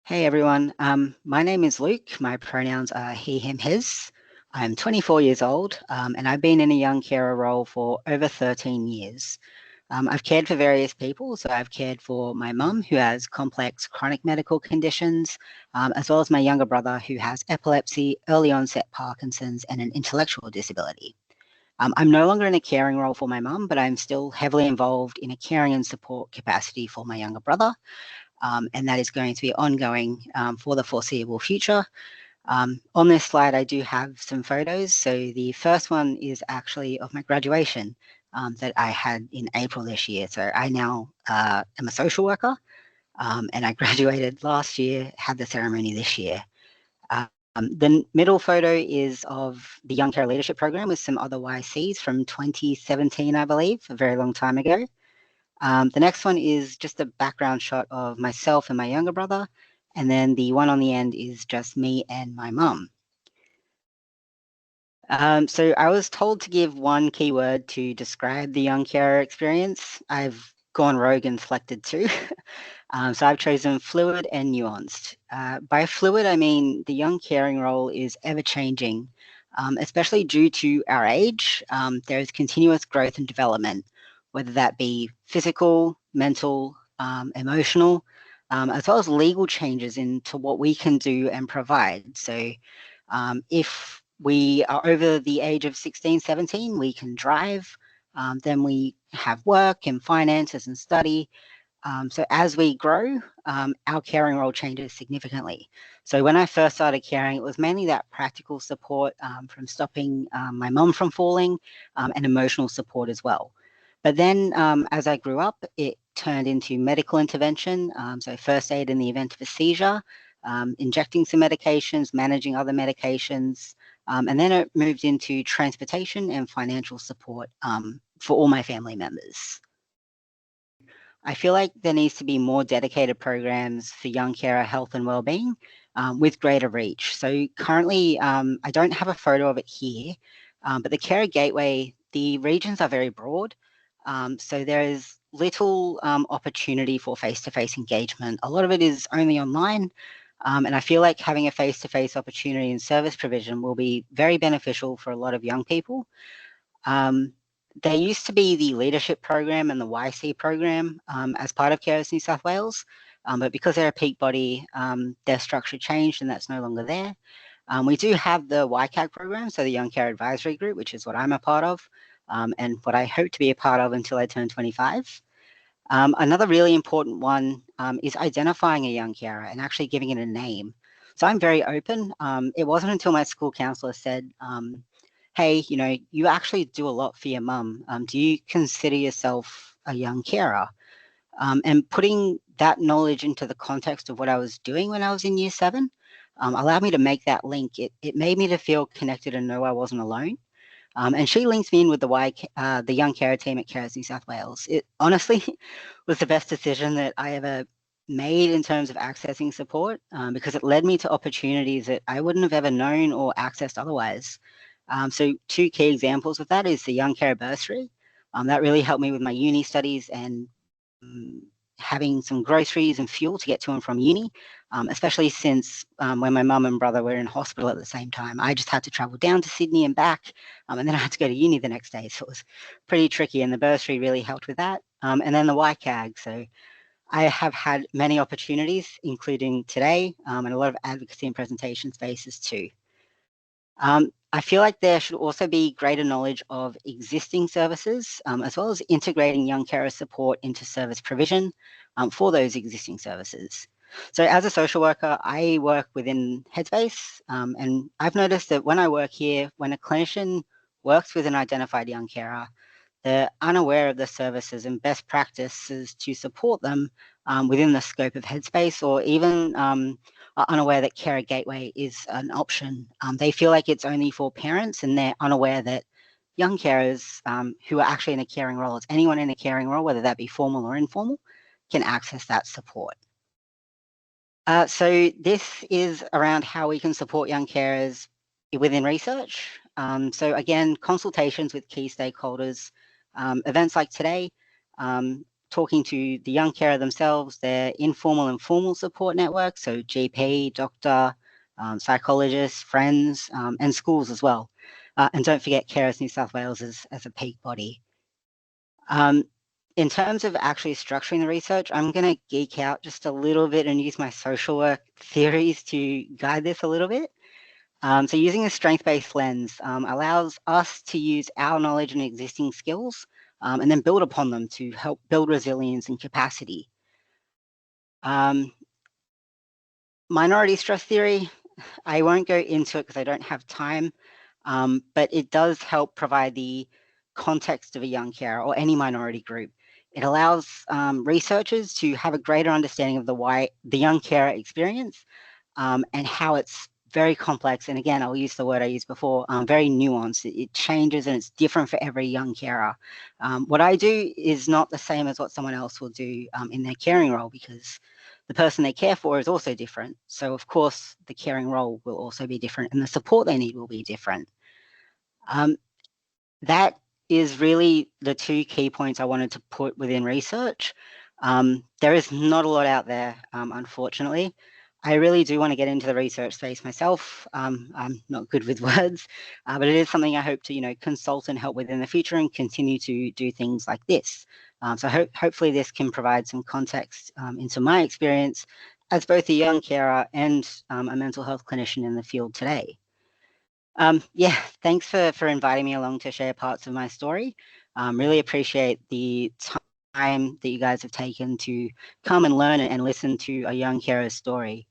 Hey everyone, my name is Luke. My pronouns are he, him, his. I'm 24 years old and I've been in a young carer role for over 13 years. I've cared for various people, so I've cared for my mum who has complex chronic medical conditions, as well as my younger brother who has epilepsy, early onset Parkinson's, and an intellectual disability. I'm no longer in a caring role for my mum, but I'm still heavily involved in a caring and support capacity for my younger brother. And that is going to be ongoing for the foreseeable future. On this slide, I do have some photos. So the first one is actually of my graduation that I had in April this year. So I now am a social worker and I graduated last year, had the ceremony this year. The middle photo is of the Young Care Leadership Program with some other YCs from 2017, I believe, a very long time ago. The next one is just a background shot of myself and my younger brother. And then the one on the end is just me and my mum. So I was told to give one keyword to describe the young carer experience. I've gone rogue and selected two. So I've chosen fluid and nuanced. By fluid, I mean the young caring role is ever changing, especially due to our age. There is continuous growth and development, whether that be physical, mental, emotional, as well as legal changes into what we can do and provide. So if we are over the age of 16, 17, we can drive. Then we have work and finances and study. So as we grow, our caring role changes significantly. So when I first started caring, it was mainly that practical support from stopping my mum from falling and emotional support as well. But then as I grew up, it turned into medical intervention. So first aid in the event of a seizure, injecting some medications, managing other medications, and then it moved into transportation and financial support for all my family members. I feel like there needs to be more dedicated programs for young carer health and wellbeing with greater reach. So currently, I don't have a photo of it here, but the Carer Gateway, the regions are very broad. So there is little opportunity for face-to-face engagement. A lot of it is only online. And I feel like having a face-to-face opportunity in service provision will be very beneficial for a lot of young people. There used to be the leadership program and the YC program as part of Carers New South Wales, but because they're a peak body, their structure changed and that's no longer there. We do have the YCAG program, so the Young Care Advisory Group, which is what I'm a part of and what I hope to be a part of until I turn 25. Another really important one is identifying a young carer and actually giving it a name. So I'm very open. It wasn't until my school counsellor said, hey, you actually do a lot for your mum. Do you consider yourself a young carer? And putting that knowledge into the context of what I was doing when I was in year 7 allowed me to make that link. It made me to feel connected and know I wasn't alone. And she links me in with the young carer team at Carers New South Wales. It honestly was the best decision that I ever made in terms of accessing support because it led me to opportunities that I wouldn't have ever known or accessed otherwise. So two key examples of that is the Young Carer Bursary. That really helped me with my uni studies and having some groceries and fuel to get to and from uni, especially since when my mum and brother were in hospital at the same time. I just had to travel down to Sydney and back, and then I had to go to uni the next day. So it was pretty tricky, and the bursary really helped with that. And then the YCAG. So I have had many opportunities, including today, and a lot of advocacy and presentation spaces too. I feel like there should also be greater knowledge of existing services, as well as integrating young carer support into service provision for those existing services. So as a social worker, I work within Headspace, and I've noticed that when I work here, when a clinician works with an identified young carer, they're unaware of the services and best practices to support them within the scope of Headspace, or even are unaware that Carer Gateway is an option. They feel like it's only for parents, and they're unaware that young carers who are actually in a caring role, it's anyone in a caring role, whether that be formal or informal, can access that support. So this is around how we can support young carers within research. So again, consultations with key stakeholders, events like today, talking to the young carer themselves, their informal and formal support network, so GP, doctor, psychologists, friends, and schools as well. And don't forget Carers New South Wales as a peak body. In terms of actually structuring the research, I'm going to geek out just a little bit and use my social work theories to guide this a little bit. So using a strength-based lens allows us to use our knowledge and existing skills and then build upon them to help build resilience and capacity. Minority stress theory, I won't go into it because I don't have time, but it does help provide the context of a young carer or any minority group. It allows researchers to have a greater understanding of the young carer experience and how it's very complex. And again, I'll use the word I used before, very nuanced. It changes and it's different for every young carer. What I do is not the same as what someone else will do in their caring role, because the person they care for is also different. So of course, the caring role will also be different and the support they need will be different. That is really the two key points I wanted to put within research. There is not a lot out there, unfortunately. I really do want to get into the research space myself. I'm not good with words, but it is something I hope to, consult and help with in the future and continue to do things like this. So hopefully this can provide some context into my experience as both a young carer and a mental health clinician in the field today. Yeah, thanks for inviting me along to share parts of my story. Really appreciate the time that you guys have taken to come and learn and listen to a young carer's story.